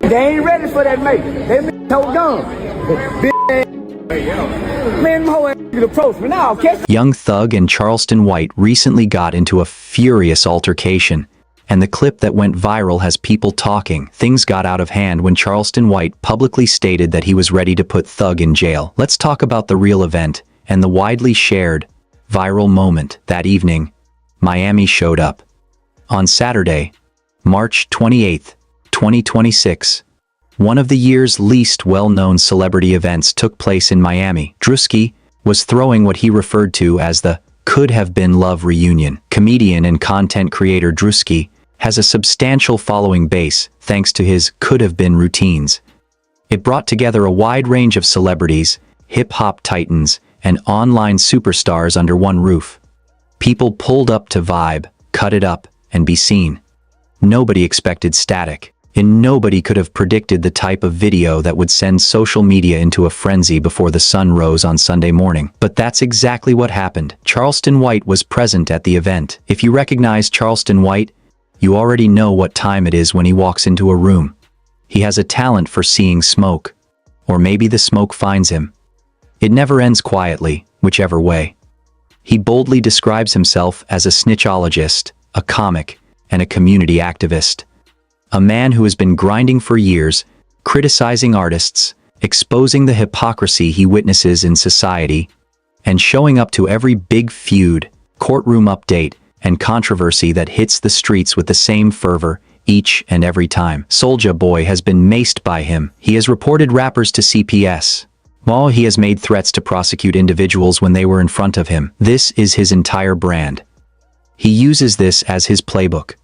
They ain't ready for that mate. They so dumb. Man, them whole ass approach me now, okay? Young Thug and Charleston White recently got into a furious altercation, and the clip that went viral has people talking. Things got out of hand when Charleston White publicly stated that he was ready to put Thug in jail. Let's talk about the real event and the widely shared viral moment. That evening, Miami showed up. On Saturday, March 28, 2026, one of the year's least well-known celebrity events took place in Miami. Drewski was throwing what he referred to as the Could Have Been Love reunion. Comedian and content creator Drewski has a substantial following base thanks to his Could Have Been routines. It brought together a wide range of celebrities, hip-hop titans, and online superstars under one roof. People pulled up to vibe, cut it up, and be seen. Nobody expected static, and nobody could have predicted the type of video that would send social media into a frenzy before the sun rose on Sunday morning. But that's exactly what happened. Charleston White was present at the event. If you recognize Charleston White, you already know what time it is when he walks into a room. He has a talent for seeing smoke, or maybe the smoke finds him. It never ends quietly, whichever way. He boldly describes himself as a snitchologist, a comic, and a community activist. A man who has been grinding for years, criticizing artists, exposing the hypocrisy he witnesses in society, and showing up to every big feud, courtroom update, and controversy that hits the streets with the same fervor each and every time. Soulja Boy has been maced by him. He has reported rappers to CPS, while he has made threats to prosecute individuals when they were in front of him. This is his entire brand. He uses this as his playbook.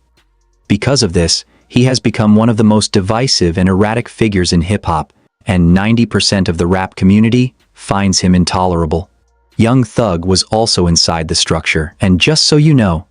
Because of this, he has become one of the most divisive and erratic figures in hip-hop, and 90% of the rap community finds him intolerable. Young Thug was also inside the structure, and just so you know,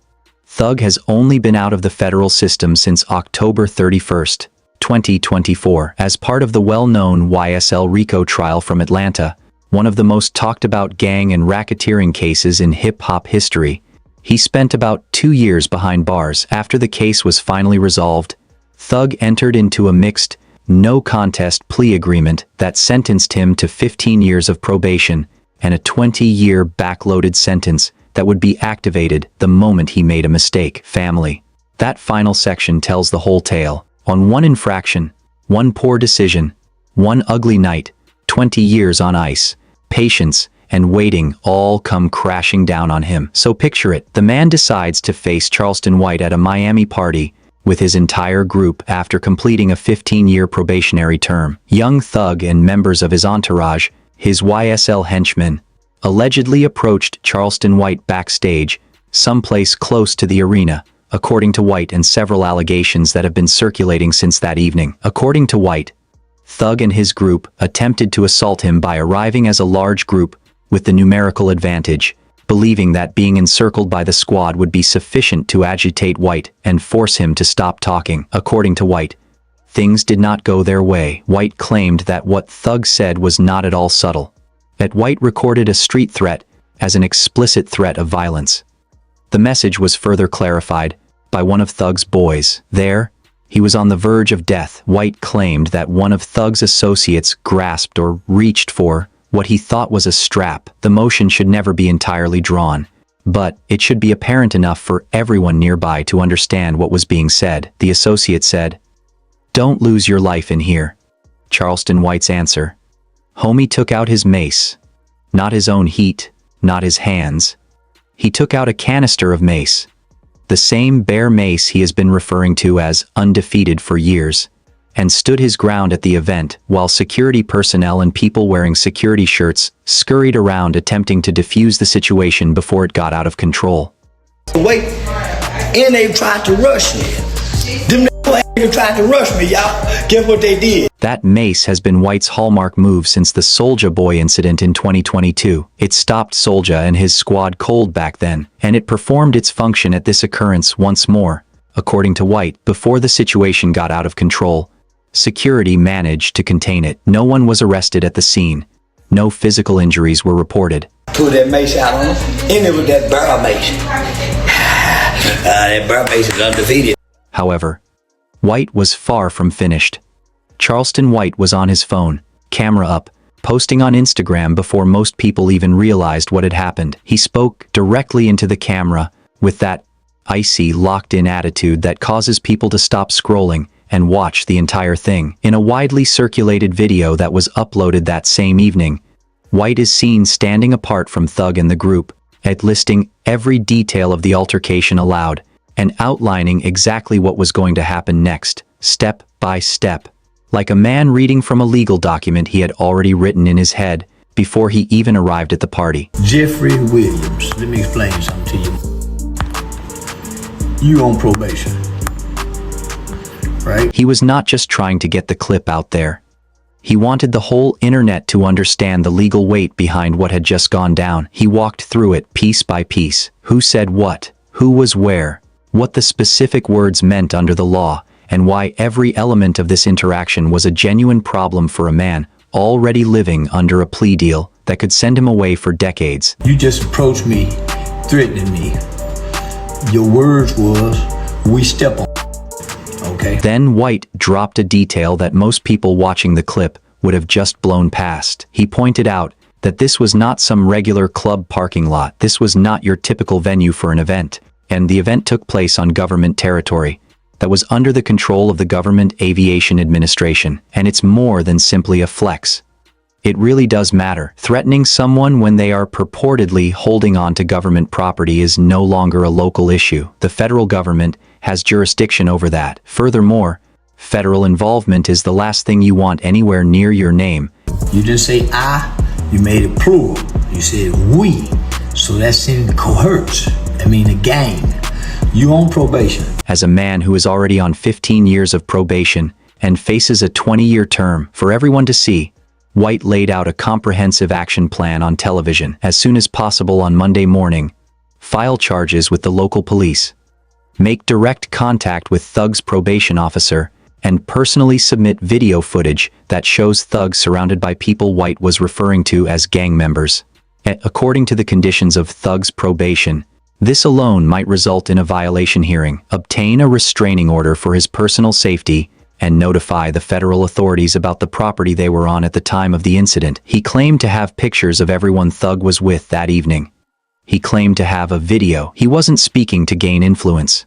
Thug has only been out of the federal system since October 31st, 2024, as part of the well-known YSL RICO trial from Atlanta, one of the most talked-about gang and racketeering cases in hip-hop history. He spent about 2 years behind bars. After the case was finally resolved, Thug entered into a mixed, no-contest plea agreement that sentenced him to 15 years of probation and a 20-year backloaded sentence that would be activated the moment he made a mistake. Family. That final section tells the whole tale. On one infraction, one poor decision, one ugly night, 20 years on ice, patience, and waiting all come crashing down on him. So picture it. The man decides to face Charleston White at a Miami party with his entire group after completing a 15-year probationary term. Young Thug and members of his entourage, his YSL henchmen, allegedly approached Charleston White backstage, someplace close to the arena, according to White and several allegations that have been circulating since that evening. According to White, Thug and his group attempted to assault him by arriving as a large group with the numerical advantage, believing that being encircled by the squad would be sufficient to agitate White and force him to stop talking. According to White, things did not go their way. White claimed that what Thug said was not at all subtle, that White recorded a street threat as an explicit threat of violence. The message was further clarified by one of Thug's boys. There, he was on the verge of death. White claimed that one of Thug's associates grasped or reached for what he thought was a strap. The motion should never be entirely drawn, but it should be apparent enough for everyone nearby to understand what was being said. The associate said, "Don't lose your life in here." Charleston White's answer, "Homie took out his mace. Not his own heat, not his hands. He took out a canister of mace. The same bare mace he has been referring to as undefeated for years, and stood his ground at the event while security personnel and people wearing security shirts scurried around attempting to defuse the situation before it got out of control." Wait, and they tried to rush me. Them niggas tried to rush me, y'all. Guess what they did? That mace has been White's hallmark move since the Soulja Boy incident in 2022. It stopped Soulja and his squad cold back then, and it performed its function at this occurrence once more. According to White, before the situation got out of control, security managed to contain it. No one was arrested at the scene. No physical injuries were reported. Pulled that mace out on him, and it was that barrel mace. That barrel mace is undefeated. However, White was far from finished. Charleston White was on his phone, camera up, posting on Instagram before most people even realized what had happened. He spoke directly into the camera with that icy, locked-in attitude that causes people to stop scrolling and watch the entire thing. In a widely circulated video that was uploaded that same evening, White is seen standing apart from Thug and the group, listing every detail of the altercation aloud, and outlining exactly what was going to happen next, step by step, like a man reading from a legal document he had already written in his head before he even arrived at the party. Jeffrey Williams, let me explain something to you. You on probation, right? He was not just trying to get the clip out there. He wanted the whole internet to understand the legal weight behind what had just gone down. He walked through it piece by piece. Who said what? Who was where? What the specific words meant under the law, and why every element of this interaction was a genuine problem for a man already living under a plea deal that could send him away for decades. You just approached me, threatening me. Your words was, we step on. Okay. Then White dropped a detail that most people watching the clip would have just blown past. He pointed out that this was not some regular club parking lot. This was not your typical venue for an event, and the event took place on government territory that was under the control of the Government Aviation Administration, and it's more than simply a flex. It really does matter. Threatening someone when they are purportedly holding on to government property is no longer a local issue. The federal government has jurisdiction over that. Furthermore, federal involvement is the last thing you want anywhere near your name. You didn't say I, you made it plural. You said we, so that seemed coherence. A gang. You on probation. As a man who is already on 15 years of probation and faces a 20-year term for everyone to see, White laid out a comprehensive action plan on television. As soon as possible on Monday morning, file charges with the local police, make direct contact with Thug's probation officer, and personally submit video footage that shows Thug surrounded by people White was referring to as gang members. According to the conditions of Thug's probation, this alone might result in a violation hearing, obtain a restraining order for his personal safety, and notify the federal authorities about the property they were on at the time of the incident. He claimed to have pictures of everyone Thug was with that evening. He claimed to have a video. He wasn't speaking to gain influence.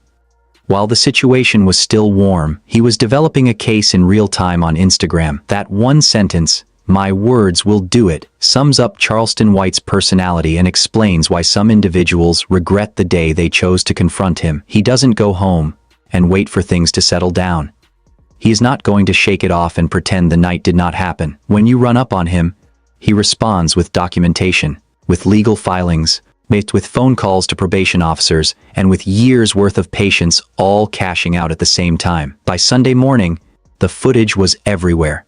While the situation was still warm, he was developing a case in real time on Instagram. That one sentence, "My words will do it," sums up Charleston White's personality and explains why some individuals regret the day they chose to confront him. He doesn't go home and wait for things to settle down. He is not going to shake it off and pretend the night did not happen. When you run up on him, he responds with documentation, with legal filings, with phone calls to probation officers, and with years' worth of patience all cashing out at the same time. By Sunday morning, the footage was everywhere.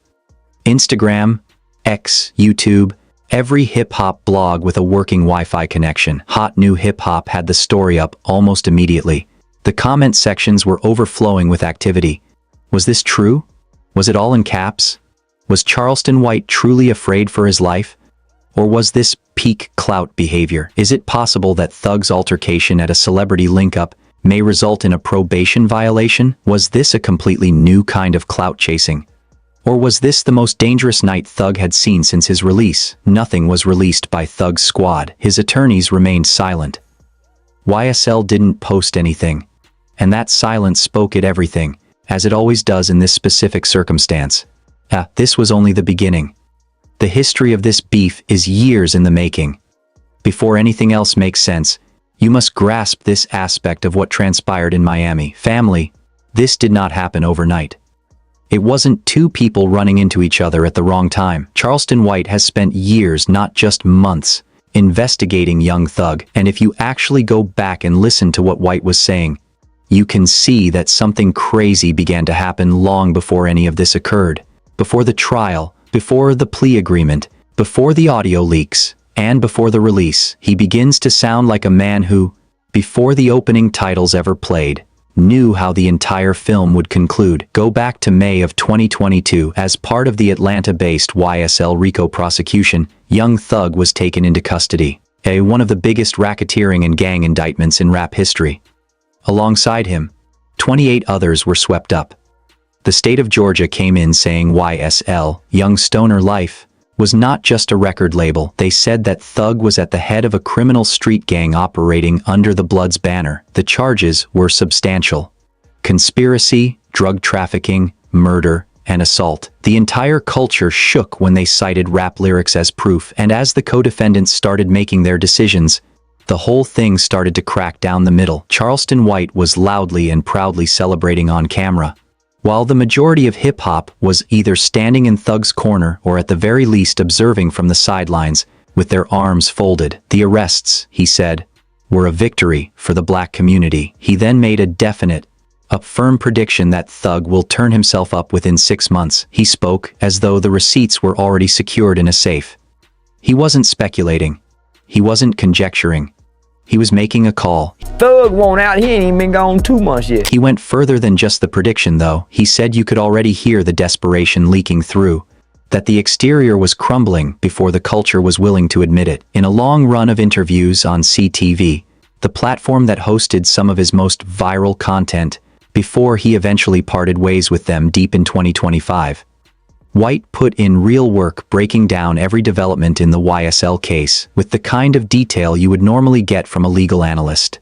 Instagram, X, YouTube, every hip-hop blog with a working Wi-Fi connection. Hot New Hip Hop had the story up almost immediately. The comment sections were overflowing with activity. Was this true? Was it all in caps? Was Charleston White truly afraid for his life? Or was this peak clout behavior? Is it possible that Thug's altercation at a celebrity link-up may result in a probation violation? Was this a completely new kind of clout chasing? Or was this the most dangerous night Thug had seen since his release? Nothing was released by Thug's squad. His attorneys remained silent. YSL didn't post anything, and that silence spoke at everything, as it always does in this specific circumstance. This was only the beginning. The history of this beef is years in the making. Before anything else makes sense, you must grasp this aspect of what transpired in Miami. Family, this did not happen overnight. It wasn't two people running into each other at the wrong time. Charleston White has spent years, not just months, investigating young Thug, and if you actually go back and listen to what White was saying, you can see that something crazy began to happen long before any of this occurred. Before the trial, before the plea agreement, before the audio leaks, and before the release, he begins to sound like a man who, before the opening titles ever played, knew how the entire film would conclude. Go back to May of 2022. As part of the Atlanta-based YSL RICO prosecution, young Thug was taken into custody. One of the biggest racketeering and gang indictments in rap history. Alongside him, 28 others were swept up. The state of Georgia came in saying YSL, Young Stoner Life, was not just a record label. They said that Thug was at the head of a criminal street gang operating under the Bloods banner. The charges were substantial: conspiracy, drug trafficking, murder, and assault. The entire culture shook when they cited rap lyrics as proof, and as the co-defendants started making their decisions, the whole thing started to crack down the middle. Charleston White was loudly and proudly celebrating on camera, while the majority of hip-hop was either standing in Thug's corner or at the very least observing from the sidelines with their arms folded. The arrests, he said, were a victory for the black community. He then made a firm prediction that Thug will turn himself up within 6 months. He spoke as though the receipts were already secured in a safe. He wasn't speculating. He wasn't conjecturing. He was making a call. Thug won't out. He ain't even been gone 2 months yet. He went further than just the prediction, though. He said you could already hear the desperation leaking through, that the exterior was crumbling before the culture was willing to admit it. In a long run of interviews on CTV, the platform that hosted some of his most viral content, before he eventually parted ways with them deep in 2025. White put in real work breaking down every development in the YSL case with the kind of detail you would normally get from a legal analyst.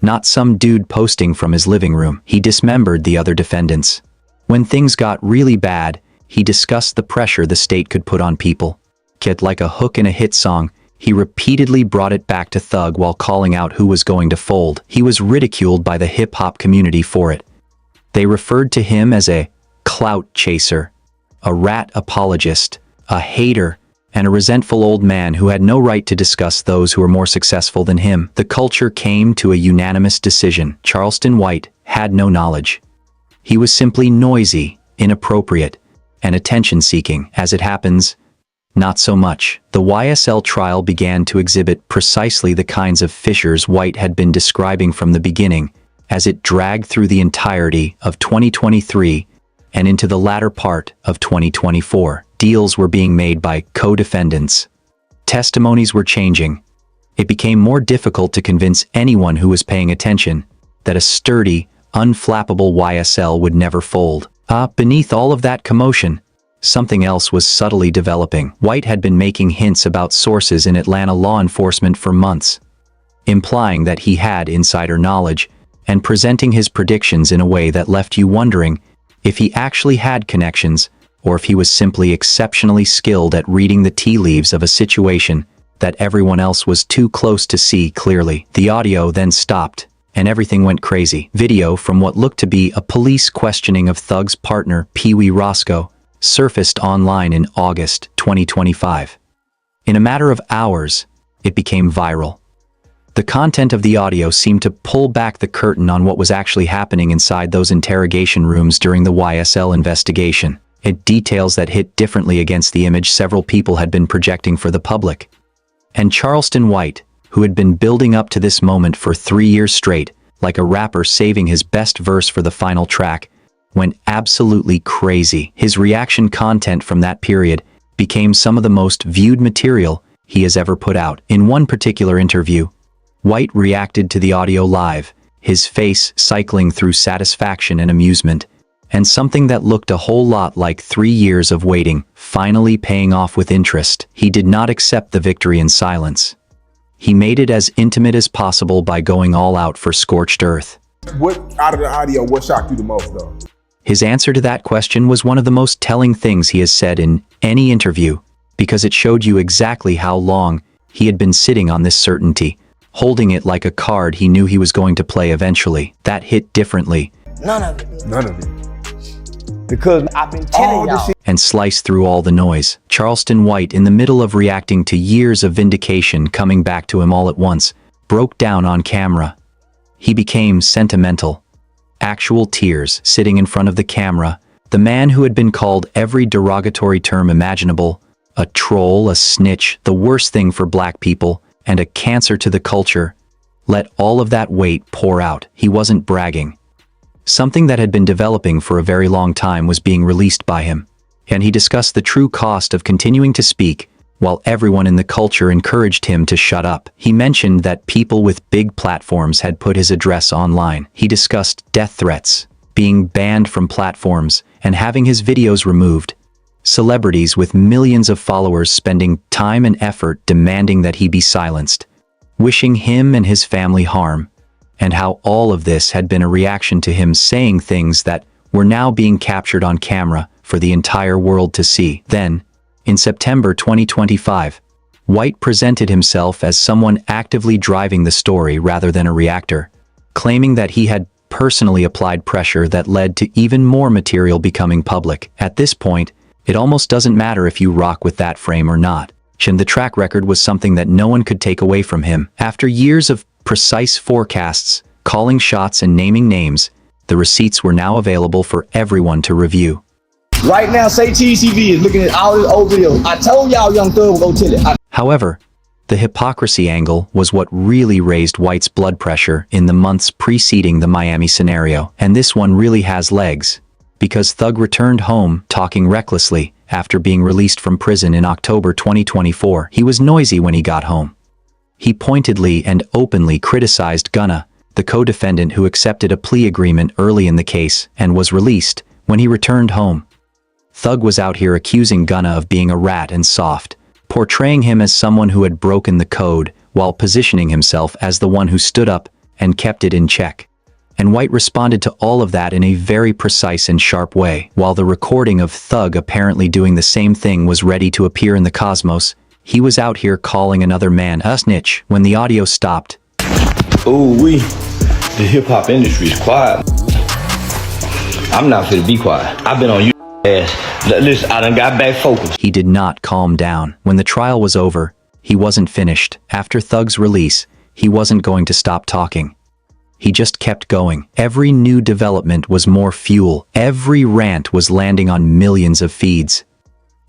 Not some dude posting from his living room. He dismembered the other defendants. When things got really bad, he discussed the pressure the state could put on people. Yet like a hook in a hit song, he repeatedly brought it back to Thug while calling out who was going to fold. He was ridiculed by the hip-hop community for it. They referred to him as a clout chaser, a rat apologist, a hater, and a resentful old man who had no right to discuss those who were more successful than him. The culture came to a unanimous decision. Charleston White had no knowledge. He was simply noisy, inappropriate, and attention-seeking. As it happens, not so much. The YSL trial began to exhibit precisely the kinds of fissures White had been describing from the beginning, as it dragged through the entirety of 2023 and into the latter part of 2024. Deals were being made by co-defendants. Testimonies were changing. It became more difficult to convince anyone who was paying attention that a sturdy, unflappable YSL would never fold. Beneath all of that commotion, something else was subtly developing. White had been making hints about sources in Atlanta law enforcement for months, implying that he had insider knowledge and presenting his predictions in a way that left you wondering if he actually had connections or if he was simply exceptionally skilled at reading the tea leaves of a situation that everyone else was too close to see clearly. The audio then stopped, and everything went crazy. Video from what looked to be a police questioning of Thug's partner, Pee Wee Roscoe, surfaced online in August 2025. In a matter of hours, it became viral. The content of the audio seemed to pull back the curtain on what was actually happening inside those interrogation rooms during the YSL investigation. It details that hit differently against the image several people had been projecting for the public. And Charleston White, who had been building up to this moment for 3 years straight, like a rapper saving his best verse for the final track, went absolutely crazy. His reaction content from that period became some of the most viewed material he has ever put out. In one particular interview, White reacted to the audio live, his face cycling through satisfaction and amusement, and something that looked a whole lot like 3 years of waiting, finally paying off with interest. He did not accept the victory in silence. He made it as intimate as possible by going all out for scorched earth. What out of the audio, what shocked you the most, though? His answer to that question was one of the most telling things he has said in any interview, because it showed you exactly how long he had been sitting on this certainty, holding it like a card he knew he was going to play eventually. That hit differently. None of it. None of it. Because I've been telling y'all. And sliced through all the noise. Charleston White, in the middle of reacting to years of vindication coming back to him all at once, broke down on camera. He became sentimental. Actual tears sitting in front of the camera. The man who had been called every derogatory term imaginable, a troll, a snitch, the worst thing for black people, and a cancer to the culture, let all of that weight pour out. He wasn't bragging. Something that had been developing for a very long time was being released by him, and he discussed the true cost of continuing to speak, while everyone in the culture encouraged him to shut up. He mentioned that people with big platforms had put his address online. He discussed death threats, being banned from platforms, and having his videos removed. Celebrities with millions of followers spending time and effort demanding that he be silenced, wishing him and his family harm, and how all of this had been a reaction to him saying things that were now being captured on camera for the entire world to see. Then, in September 2025, White presented himself as someone actively driving the story rather than a reactor, claiming that he had personally applied pressure that led to even more material becoming public. At this point, it almost doesn't matter if you rock with that frame or not. The track record was something that no one could take away from him. After years of precise forecasts, calling shots and naming names, the receipts were now available for everyone to review. Right now, Say Cheese TV is looking at all these old videos. I told y'all Young Thug would go tell it. However, the hypocrisy angle was what really raised White's blood pressure in the months preceding the Miami scenario. And this one really has legs, because Thug returned home talking recklessly after being released from prison in October 2024. He was noisy when he got home. He pointedly and openly criticized Gunna, the co-defendant who accepted a plea agreement early in the case and was released when he returned home. Thug was out here accusing Gunna of being a rat and soft, portraying him as someone who had broken the code while positioning himself as the one who stood up and kept it in check. And White responded to all of that in a very precise and sharp way. While the recording of Thug apparently doing the same thing was ready to appear in the cosmos, he was out here calling another man a snitch when the audio stopped. Ooh, the hip-hop industry is quiet. I'm not fit to be quiet. I've been on you ass. Listen, I done got back focused. He did not calm down. When the trial was over, he wasn't finished. After Thug's release, he wasn't going to stop talking. He just kept going. Every new development was more fuel. Every rant was landing on millions of feeds.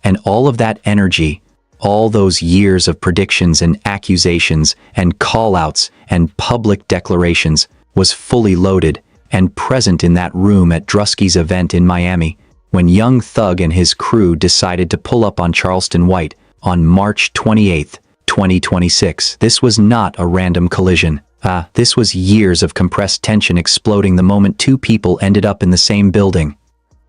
And all of that energy, all those years of predictions and accusations and call-outs and public declarations was fully loaded and present in that room at Drusky's event in Miami when Young Thug and his crew decided to pull up on Charleston White on March 28, 2026. This was not a random collision. This was years of compressed tension exploding the moment two people ended up in the same building.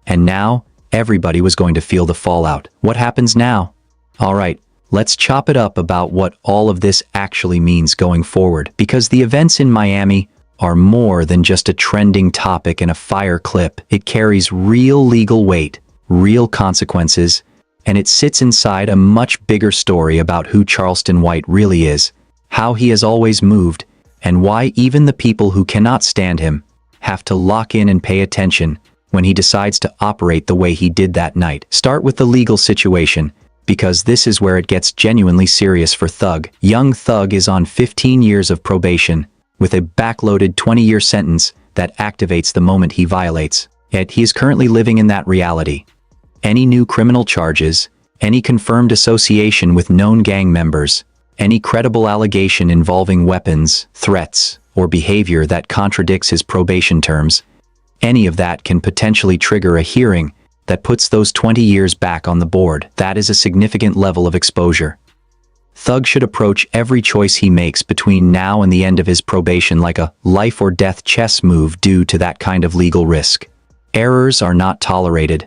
And now, everybody was going to feel the fallout. What happens now? Alright, let's chop it up about what all of this actually means going forward. Because the events in Miami are more than just a trending topic and a fire clip. It carries real legal weight, real consequences, and it sits inside a much bigger story about who Charleston White really is, how he has always moved, and why even the people who cannot stand him have to lock in and pay attention when he decides to operate the way he did that night. Start with the legal situation, because this is where it gets genuinely serious for Thug. Young Thug is on 15 years of probation, with a backloaded 20-year sentence that activates the moment he violates. Yet he is currently living in that reality. Any new criminal charges, any confirmed association with known gang members, any credible allegation involving weapons, threats, or behavior that contradicts his probation terms, any of that can potentially trigger a hearing that puts those 20 years back on the board. That is a significant level of exposure. Thug should approach every choice he makes between now and the end of his probation like a life-or-death chess move due to that kind of legal risk. Errors are not tolerated.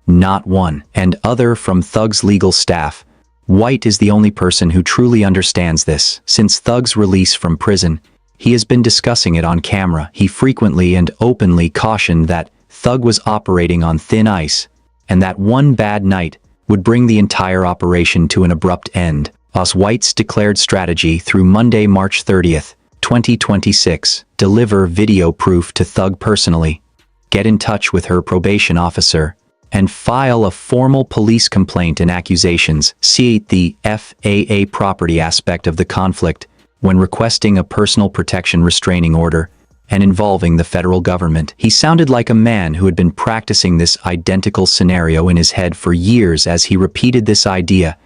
Not one. And other from Thug's legal staff, White is the only person who truly understands this. Since Thug's release from prison, he has been discussing it on camera. He frequently and openly cautioned that Thug was operating on thin ice, and that one bad night would bring the entire operation to an abrupt end. White's declared strategy through Monday, March 30th, 2026, deliver video proof to Thug personally, get in touch with her probation officer, and file a formal police complaint and accusations. See the FAA property aspect of the conflict when requesting a personal protection restraining order and involving the federal government. He sounded like a man who had been practicing this identical scenario in his head for years as he repeated this idea.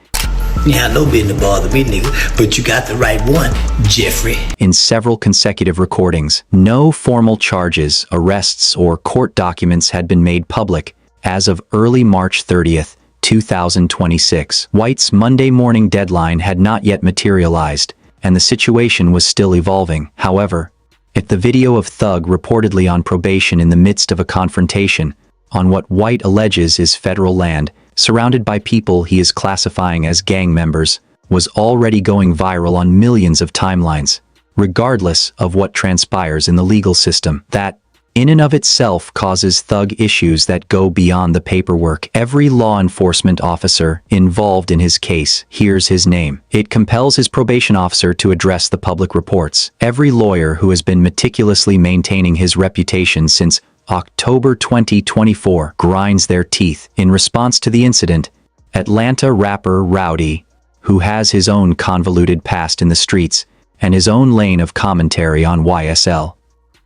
You have no business bother me, nigga, but you got the right one, Jeffrey. In several consecutive recordings, no formal charges, arrests, or court documents had been made public as of early March 30th, 2026. White's Monday morning deadline had not yet materialized, and the situation was still evolving. However, if the video of Thug reportedly on probation in the midst of a confrontation on what White alleges is federal land, surrounded by people he is classifying as gang members, was already going viral on millions of timelines, regardless of what transpires in the legal system. That, in and of itself, causes Thug issues that go beyond the paperwork. Every law enforcement officer involved in his case hears his name. It compels his probation officer to address the public reports. Every lawyer who has been meticulously maintaining his reputation since October 2024 grinds their teeth. In response to the incident, Atlanta rapper Rowdy, who has his own convoluted past in the streets and his own lane of commentary on YSL,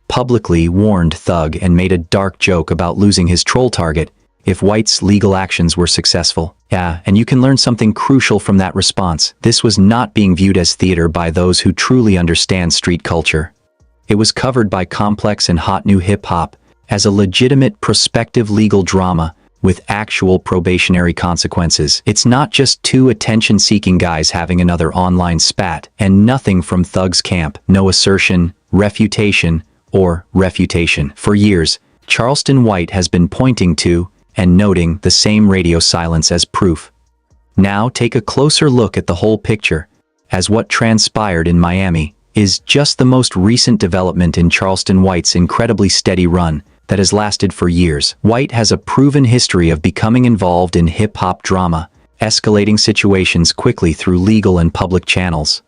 publicly warned Thug and made a dark joke about losing his troll target if White's legal actions were successful. Yeah, and you can learn something crucial from that response. This was not being viewed as theater by those who truly understand street culture. It was covered by complex and hot new hip-hop as a legitimate prospective legal drama with actual probationary consequences. It's not just two attention-seeking guys having another online spat, and nothing from Thug's camp. No assertion, refutation, or refutation. For years, Charleston White has been pointing to and noting the same radio silence as proof. Now take a closer look at the whole picture, as what transpired in Miami is just the most recent development in Charleston White's incredibly steady run that has lasted for years. White has a proven history of becoming involved in hip-hop drama, escalating situations quickly through legal and public channels,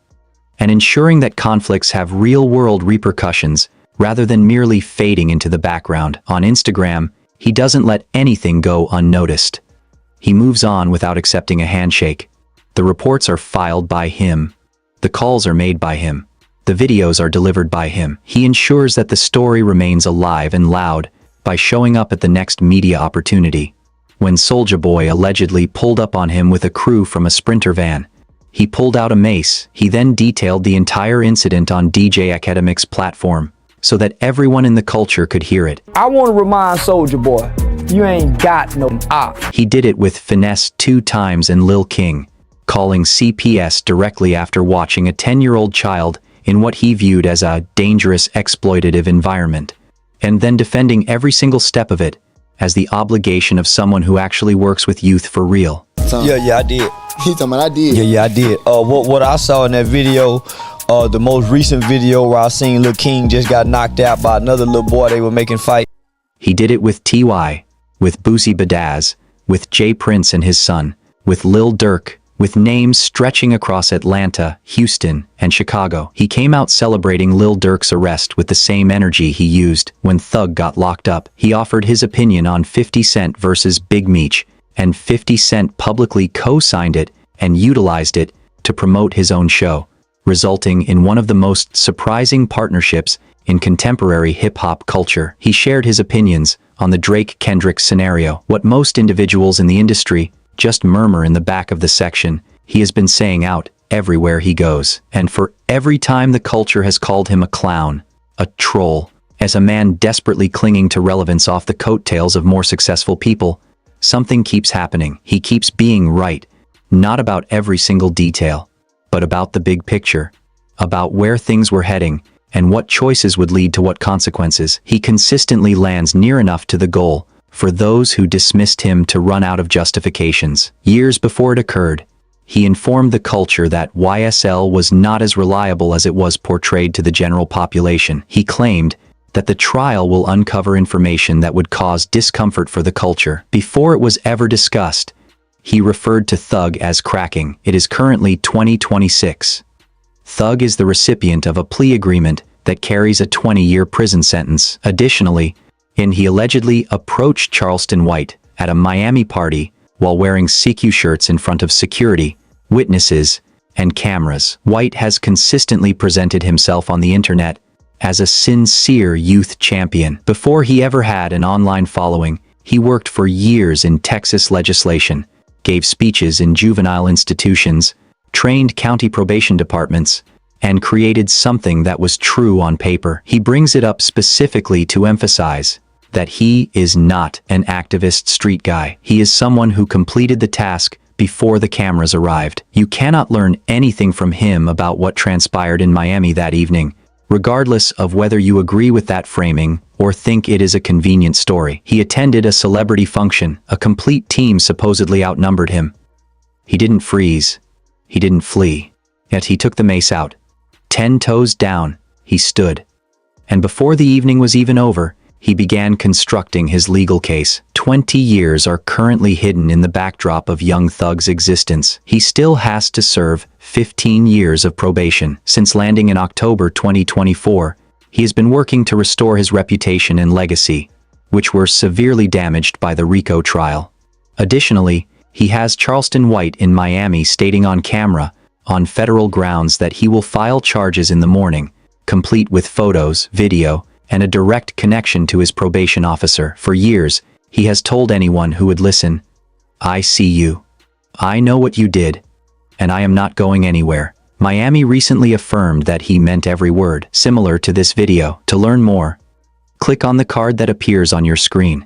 and ensuring that conflicts have real-world repercussions rather than merely fading into the background. On Instagram, he doesn't let anything go unnoticed. He moves on without accepting a handshake. The reports are filed by him. The calls are made by him. The videos are delivered by him. He ensures that the story remains alive and loud by showing up at the next media opportunity. When Soulja Boy allegedly pulled up on him with a crew from a Sprinter van, he pulled out a mace. He then detailed the entire incident on DJ Academic's platform so that everyone in the culture could hear it. I want to remind Soulja Boy, you ain't got no op. He did it with finesse 2 times and Lil King, calling CPS directly after watching a 10-year-old child in what he viewed as a dangerous exploitative environment, and then defending every single step of it as the obligation of someone who actually works with youth for real. Yeah, I did. He talking about I did. Yeah, I did. What I saw in that video, the most recent video where I seen Lil King just got knocked out by another little boy they were making fight. He did it with T.Y., with Boosie Badazz, with Jay Prince and his son, with Lil Durk, with names stretching across Atlanta, Houston, and Chicago. He came out celebrating Lil Durk's arrest with the same energy he used when Thug got locked up. He offered his opinion on 50 Cent versus Big Meech, and 50 Cent publicly co-signed it and utilized it to promote his own show, resulting in one of the most surprising partnerships in contemporary hip-hop culture. He shared his opinions on the Drake-Kendrick scenario, what most individuals in the industry just murmur in the back of the section. He has been saying out everywhere he goes. And for every time the culture has called him a clown, a troll, as a man desperately clinging to relevance off the coattails of more successful people, something keeps happening. He keeps being right, not about every single detail, but about the big picture, about where things were heading, and what choices would lead to what consequences. He consistently lands near enough to the goal for those who dismissed him to run out of justifications. Years before it occurred, he informed the culture that YSL was not as reliable as it was portrayed to the general population. He claimed that the trial will uncover information that would cause discomfort for the culture. Before it was ever discussed, he referred to Thug as cracking. It is currently 2026. Thug is the recipient of a plea agreement that carries a 20-year prison sentence. Additionally, he allegedly approached Charleston White at a Miami party while wearing CQ shirts in front of security, witnesses, and cameras. White has consistently presented himself on the internet as a sincere youth champion. Before he ever had an online following, he worked for years in Texas legislation, gave speeches in juvenile institutions, trained county probation departments, and created something that was true on paper. He brings it up specifically to emphasize that he is not an activist street guy. He is someone who completed the task before the cameras arrived. You cannot learn anything from him about what transpired in Miami that evening, Regardless of whether you agree with that framing or think it is a convenient story, he attended a celebrity function. A complete team supposedly outnumbered him. He didn't freeze. He didn't flee. Yet he took the mace out. 10 toes down, he stood. And before the evening was even over, he began constructing his legal case. 20 years are currently hidden in the backdrop of young Thug's existence. He still has to serve 15 years of probation. Since landing in October 2024, he has been working to restore his reputation and legacy, which were severely damaged by the RICO trial. Additionally, he has Charleston White in Miami stating on camera, on federal grounds, that he will file charges in the morning, complete with photos, video, and a direct connection to his probation officer. For years, he has told anyone who would listen, "I see you. I know what you did, and I am not going anywhere." Miami recently affirmed that he meant every word. Similar to this video. To learn more, click on the card that appears on your screen.